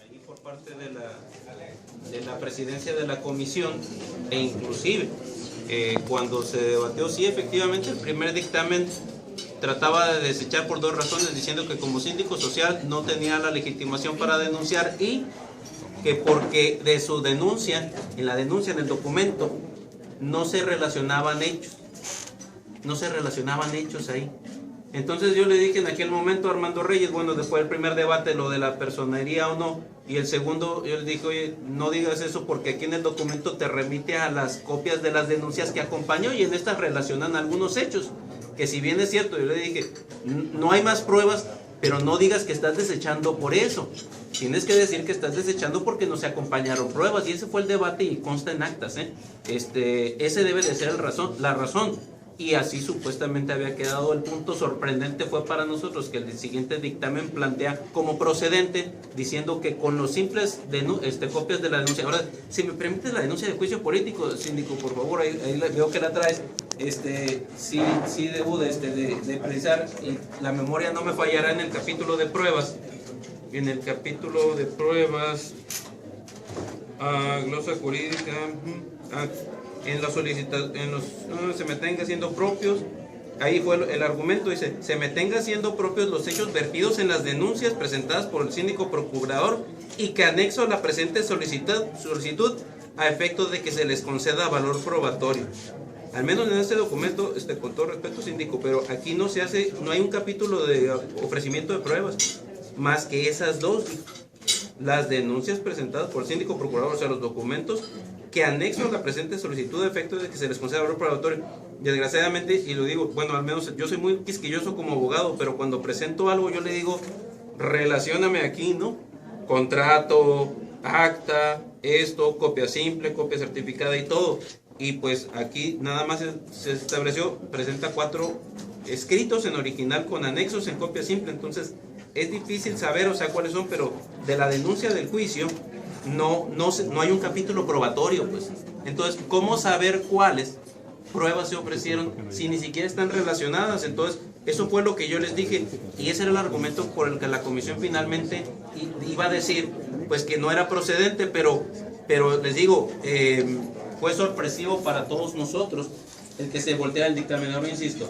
Ahí por parte de la presidencia de la comisión, e inclusive cuando se debatió, sí, efectivamente, el primer dictamen trataba de desechar por dos razones, diciendo que como síndico social no tenía la legitimación para denunciar y que porque de su denuncia, en la denuncia, en el documento, no se relacionaban hechos. No se relacionaban hechos ahí. Entonces yo le dije en aquel momento a Armando Reyes, bueno, después del primer debate, lo de la personería o no, y el segundo, yo le dije, oye, no digas eso porque aquí en el documento te remite a las copias de las denuncias que acompañó y en estas relacionan algunos hechos, que si bien es cierto, yo le dije, no hay más pruebas, pero no digas que estás desechando por eso. Tienes que decir que estás desechando porque no se acompañaron pruebas, y ese fue el debate y consta en actas, ese debe de ser la razón. Y así supuestamente había quedado. El punto sorprendente fue para nosotros que el siguiente dictamen plantea como procedente, diciendo que con los simples copias de la denuncia. Ahora, si me permite la denuncia de juicio político, síndico, por favor, ahí veo que la traes. Sí debo de precisar, y la memoria no me fallará, en el capítulo de pruebas. En el capítulo de pruebas, glosa jurídica, en la solicitación, se me tenga siendo propios, ahí fue el argumento, dice, se me tenga siendo propios los hechos vertidos en las denuncias presentadas por el síndico procurador y que anexo a la presente solicitud a efecto de que se les conceda valor probatorio. Al menos en este documento, con todo respeto, síndico, pero aquí no se hace, no hay un capítulo de ofrecimiento de pruebas, más que esas dos, las denuncias presentadas por el síndico procurador, o sea, los documentos que anexo a la presente solicitud de efecto de que se les conceda valor probatorio. Desgraciadamente, y lo digo, bueno, al menos yo soy muy quisquilloso como abogado, pero cuando presento algo yo le digo, relacióname aquí, ¿no? Contrato, acta, esto, copia simple, copia certificada y todo. Y pues aquí nada más se estableció, presenta 4 escritos en original con anexos en copia simple, entonces es difícil saber, o sea, cuáles son, pero de la denuncia del juicio no hay un capítulo probatorio, pues. Entonces, ¿cómo saber cuáles pruebas se ofrecieron si ni siquiera están relacionadas? Entonces, eso fue lo que yo les dije, y ese era el argumento por el que la comisión finalmente iba a decir, pues, que no era procedente, pero les digo, fue sorpresivo para todos nosotros el que se voltea el dictamen. Ahora insisto,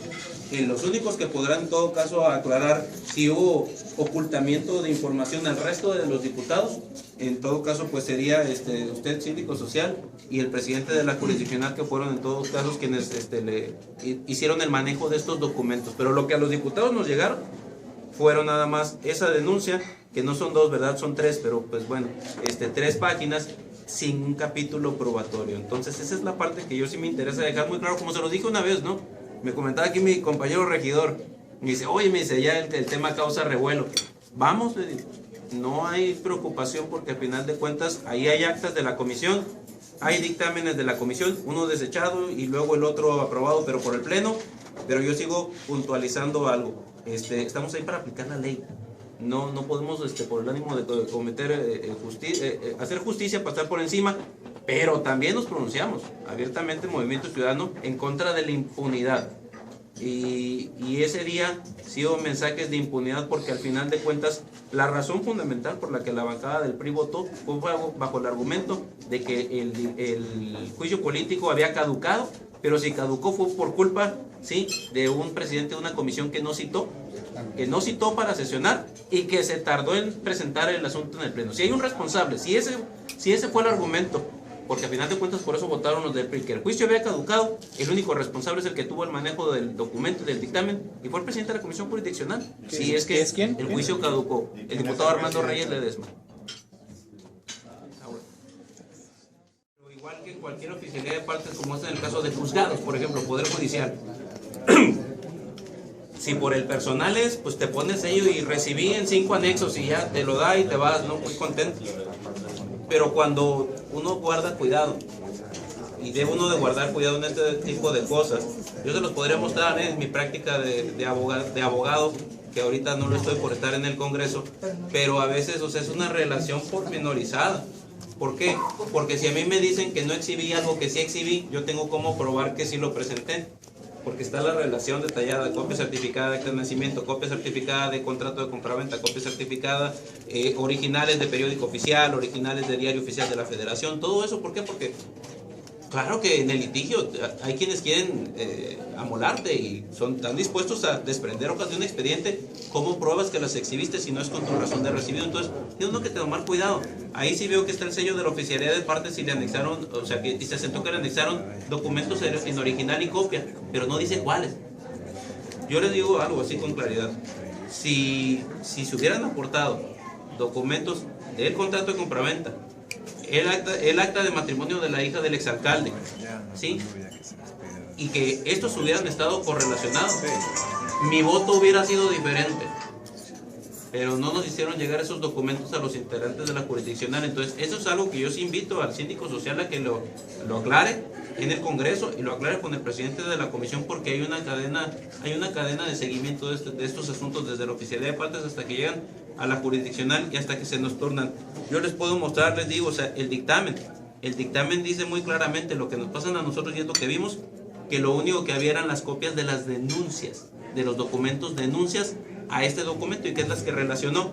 los únicos que podrán en todo caso aclarar si hubo ocultamiento de información al resto de los diputados, en todo caso pues sería usted, síndico social, y el presidente de la jurisdiccional, que fueron en todos casos quienes le hicieron el manejo de estos documentos. Pero lo que a los diputados nos llegaron fueron nada más esa denuncia, que no son 2, ¿verdad? Son 3, pero pues bueno, 3 páginas sin un capítulo probatorio. Entonces esa es la parte que yo sí me interesa dejar muy claro, como se los dije una vez, ¿no? Me comentaba aquí mi compañero regidor, me dice, oye, me dice, ya el tema causa revuelo. Vamos, le digo, no hay preocupación porque al final de cuentas ahí hay actas de la comisión, hay dictámenes de la comisión, uno desechado y luego el otro aprobado, pero por el pleno. Pero yo sigo puntualizando algo, estamos ahí para aplicar la ley. No podemos, por el ánimo de cometer hacer justicia, pasar por encima, pero también nos pronunciamos abiertamente, Movimiento Ciudadano, en contra de la impunidad. Y ese día sí hubo mensajes de impunidad, porque al final de cuentas la razón fundamental por la que la bancada del PRI votó fue bajo el argumento de que el juicio político había caducado, pero si caducó fue por culpa, sí, de un presidente de una comisión que no citó para sesionar y que se tardó en presentar el asunto en el pleno. Si hay un responsable, si ese fue el argumento, porque al final de cuentas por eso votaron los del PRI, que el juicio había caducado, el único responsable es el que tuvo el manejo del documento, del dictamen, y fue el presidente de la comisión jurisdiccional. Si es que el juicio caducó, el diputado Armando Reyes Ledesma. Pero igual que en cualquier oficialidad de partes, como es en el caso de juzgados, por ejemplo, Poder Judicial, si por el personal pues te pones sello y recibí en 5 anexos y ya te lo da y te vas, ¿no? Muy contento. Pero cuando uno guarda cuidado, y debe uno de guardar cuidado en este tipo de cosas, yo se los podría mostrar en mi práctica de abogado, que ahorita no lo estoy por estar en el Congreso, pero a veces, o sea, es una relación pormenorizada. ¿Por qué? Porque si a mí me dicen que no exhibí algo que sí exhibí, yo tengo cómo probar que sí lo presenté. porque está la relación detallada, copia certificada de acta de nacimiento, copia certificada de contrato de compraventa, copia certificada, originales de periódico oficial, originales de diario oficial de la Federación, todo eso. ¿Por qué? Porque claro que en el litigio hay quienes quieren amolarte y están dispuestos a desprender hojas de un expediente como pruebas que las exhibiste si no es con tu razón de recibido. Entonces, tiene uno que tomar cuidado. Ahí sí veo que está el sello de la oficialidad de partes y le anexaron, o sea, que se asentó que le anexaron documentos en original y copia, pero no dice cuáles. Yo les digo algo así con claridad. Si se hubieran aportado documentos del contrato de compraventa, el acta de matrimonio de la hija del exalcalde, ¿sí? Y que estos hubieran estado correlacionados, mi voto hubiera sido diferente. Pero no nos hicieron llegar esos documentos a los integrantes de la jurisdiccional. Entonces, eso es algo que yo sí invito al síndico social a que lo aclare en el Congreso y lo aclare con el presidente de la comisión, porque hay una cadena de seguimiento de estos asuntos desde la oficialidad de partes hasta que llegan a la jurisdiccional y hasta que se nos tornan. Yo les puedo mostrar, les digo, o sea, el dictamen dice muy claramente lo que nos pasan a nosotros y es lo que vimos, que lo único que había eran las copias de las denuncias, de los documentos denuncias a este documento, y que es las que relacionó,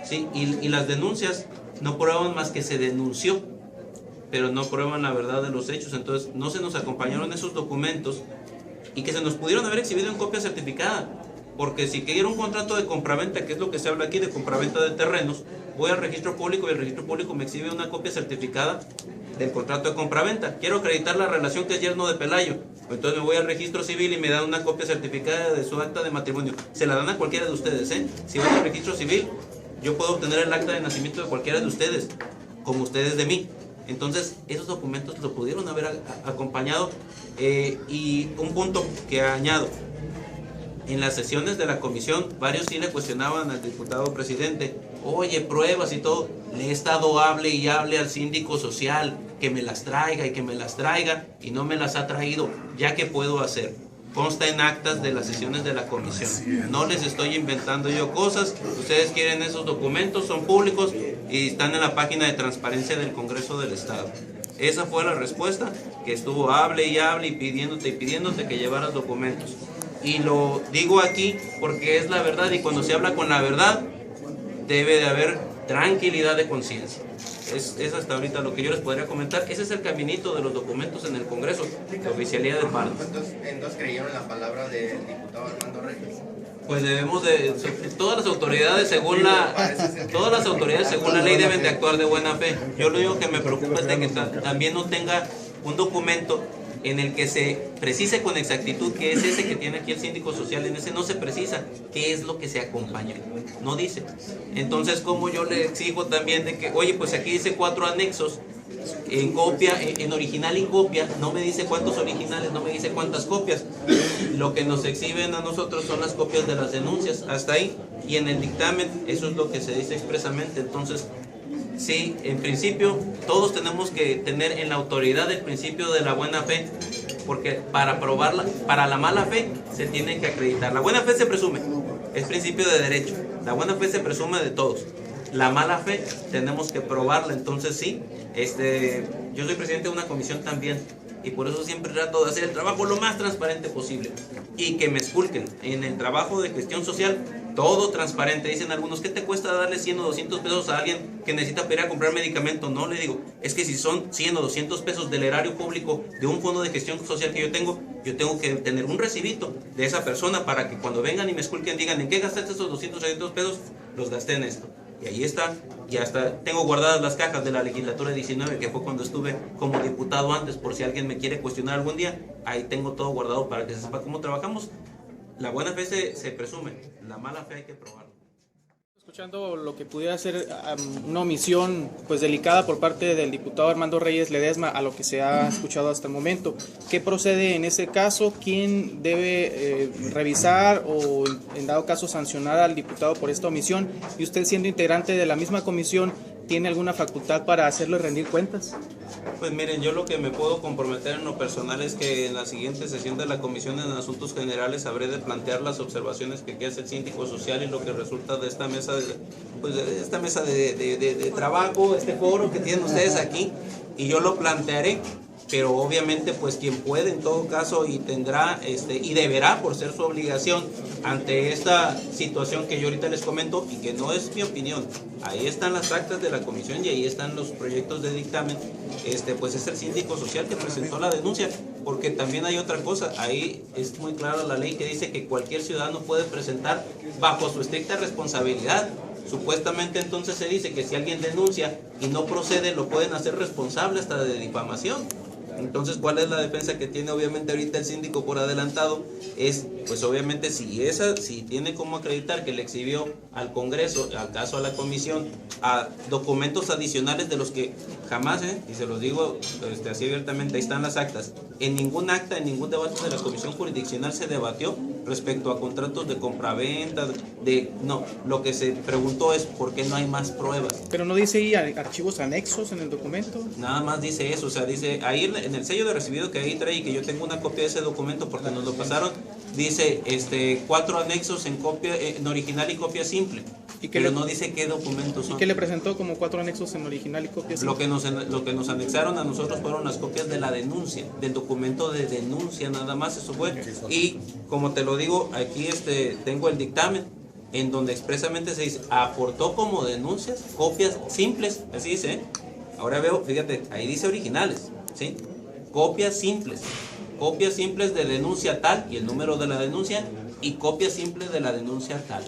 ¿sí? Y las denuncias no prueban más que se denunció, pero no prueban la verdad de los hechos. Entonces no se nos acompañaron esos documentos y que se nos pudieron haber exhibido en copia certificada, porque si quiero un contrato de compraventa, que es lo que se habla aquí de compraventa de terrenos, voy al registro público y el registro público me exhibe una copia certificada del contrato de compraventa. Quiero acreditar la relación que es yerno de Pelayo, entonces me voy al registro civil y me dan una copia certificada de su acta de matrimonio. Se la dan a cualquiera de ustedes, ¿eh? Si voy al registro civil, yo puedo obtener el acta de nacimiento de cualquiera de ustedes, como ustedes de mí. Entonces, esos documentos lo pudieron haber acompañado. Y un punto que añado: en las sesiones de la comisión, varios sí le cuestionaban al diputado presidente, oye, pruebas y todo. Le he estado hable y hable al síndico social que me las traiga y que me las traiga, y no me las ha traído. ¿Ya qué puedo hacer? Consta en actas de las sesiones de la comisión. No les estoy inventando yo cosas. Ustedes quieren esos documentos, son públicos y están en la página de transparencia del Congreso del Estado. Esa fue la respuesta, que estuvo hable y pidiéndote que llevaras documentos. Y lo digo aquí porque es la verdad, y cuando se habla con la verdad debe de haber tranquilidad de conciencia. Es hasta ahorita lo que yo les podría comentar. Ese es el caminito de los documentos en el Congreso, la oficialidad de partes. ¿Entonces creyeron la palabra del diputado Armando Reyes? Pues debemos de, todas las autoridades según la ley deben de actuar de buena fe. Yo lo único que me preocupa es de que también no tenga un documento en el que se precise con exactitud que es ese que tiene aquí el síndico social. En ese no se precisa qué es lo que se acompaña, no dice. Entonces, como yo le exijo también de que, oye, pues aquí dice 4 anexos en copia, en original y copia, no me dice cuántos originales, no me dice cuántas copias. Lo que nos exhiben a nosotros son las copias de las denuncias, hasta ahí. Y en el dictamen eso es lo que se dice expresamente. Entonces, sí, en principio todos tenemos que tener en la autoridad el principio de la buena fe, porque para probarla, para la mala fe se tiene que acreditar. La buena fe se presume, es principio de derecho. La buena fe se presume de todos. La mala fe tenemos que probarla. Entonces sí, yo soy presidente de una comisión también, y por eso siempre trato de hacer el trabajo lo más transparente posible y que me esculquen en el trabajo de gestión social. Todo transparente. Dicen algunos, ¿qué te cuesta darle 100 o 200 pesos a alguien que necesita para ir a comprar medicamento? No, le digo, es que si son 100 o 200 pesos del erario público de un fondo de gestión social que yo tengo que tener un recibito de esa persona para que cuando vengan y me esculquen digan, ¿en qué gastaste esos 200 o 300 pesos? Los gasté en esto. Y ahí está, y hasta tengo guardadas las cajas de la legislatura 19, que fue cuando estuve como diputado antes, por si alguien me quiere cuestionar algún día. Ahí tengo todo guardado para que se sepa cómo trabajamos. La buena fe se presume, la mala fe hay que probarla. Escuchando lo que pudiera ser una omisión pues delicada por parte del diputado Armando Reyes Ledesma a lo que se ha escuchado hasta el momento, ¿qué procede en ese caso? ¿Quién debe revisar o en dado caso sancionar al diputado por esta omisión? Y usted, siendo integrante de la misma comisión, ¿tiene alguna facultad para hacerlo rendir cuentas? Pues miren, yo lo que me puedo comprometer en lo personal es que en la siguiente sesión de la Comisión en Asuntos Generales habré de plantear las observaciones que hace el síndico social y lo que resulta de esta mesa de trabajo, este foro que tienen ustedes aquí, y yo lo plantearé pero obviamente pues quien puede en todo caso y tendrá y deberá por ser su obligación ante esta situación que yo ahorita les comento y que no es mi opinión, ahí están las actas de la comisión y ahí están los proyectos de dictamen, pues es el síndico social que presentó la denuncia, porque también hay otra cosa, ahí es muy clara la ley que dice que cualquier ciudadano puede presentar bajo su estricta responsabilidad. Supuestamente entonces se dice que si alguien denuncia y no procede, lo pueden hacer responsable hasta de difamación. Entonces, ¿cuál es la defensa que tiene obviamente ahorita el síndico por adelantado? Es, pues obviamente, si tiene como acreditar que le exhibió al Congreso, al caso a la comisión, a documentos adicionales de los que jamás, y se los digo así abiertamente, ahí están las actas, en ningún acta, en ningún debate de la comisión jurisdiccional se debatió respecto a contratos de compraventa, no, lo que se preguntó es ¿por qué no hay más pruebas? Pero no dice ahí archivos anexos en el documento. Nada más dice eso, o sea, dice ahí en el sello de recibido que ahí trae y que yo tengo una copia de ese documento porque nos lo pasaron, dice 4 anexos en copia en original y copia simple. Pero no dice qué documentos son. ¿Y qué le presentó como 4 anexos en original y copia simple? Lo que nos anexaron a nosotros fueron las copias de la denuncia, del documento de denuncia, nada más, eso fue. Y como te lo digo, aquí tengo el dictamen, en donde expresamente se dice, aportó como denuncias copias simples, así dice, ¿eh? Ahora veo, fíjate, ahí dice originales, ¿sí? Copias simples de denuncia tal, y el número de la denuncia, y copias simples de la denuncia tal.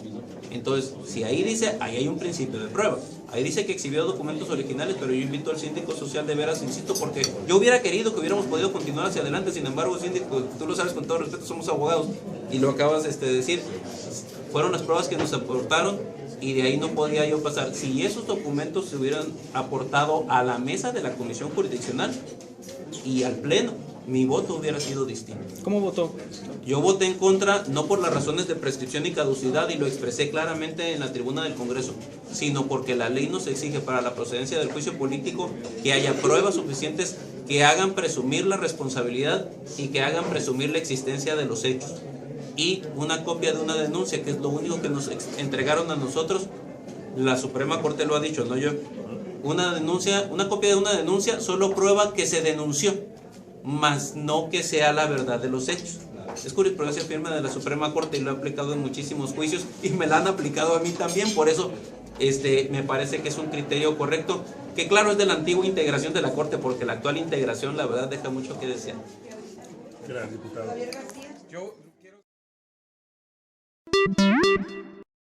Entonces, si ahí dice, ahí hay un principio de prueba. Ahí dice que exhibió documentos originales, pero yo invito al síndico social de veras, insisto, porque yo hubiera querido que hubiéramos podido continuar hacia adelante. Sin embargo, síndico, tú lo sabes con todo respeto, somos abogados, y lo acabas de decir, fueron las pruebas que nos aportaron, y de ahí no podía yo pasar. Si esos documentos se hubieran aportado a la mesa de la comisión jurisdiccional y al pleno, mi voto hubiera sido distinto. ¿Cómo votó? Yo voté en contra, no por las razones de prescripción y caducidad, y lo expresé claramente en la tribuna del Congreso, sino porque la ley nos exige para la procedencia del juicio político que haya pruebas suficientes que hagan presumir la responsabilidad y que hagan presumir la existencia de los hechos. Y una copia de una denuncia, que es lo único que nos entregaron a nosotros, la Suprema Corte lo ha dicho, no yo. Una copia de una denuncia solo prueba que se denunció, más no que sea la verdad de los hechos. Es jurisprudencia firme de la Suprema Corte y lo he aplicado en muchísimos juicios y me la han aplicado a mí también, por eso me parece que es un criterio correcto, que claro es de la antigua integración de la Corte, porque la actual integración la verdad deja mucho que desear. Gracias, diputado. Yo quiero...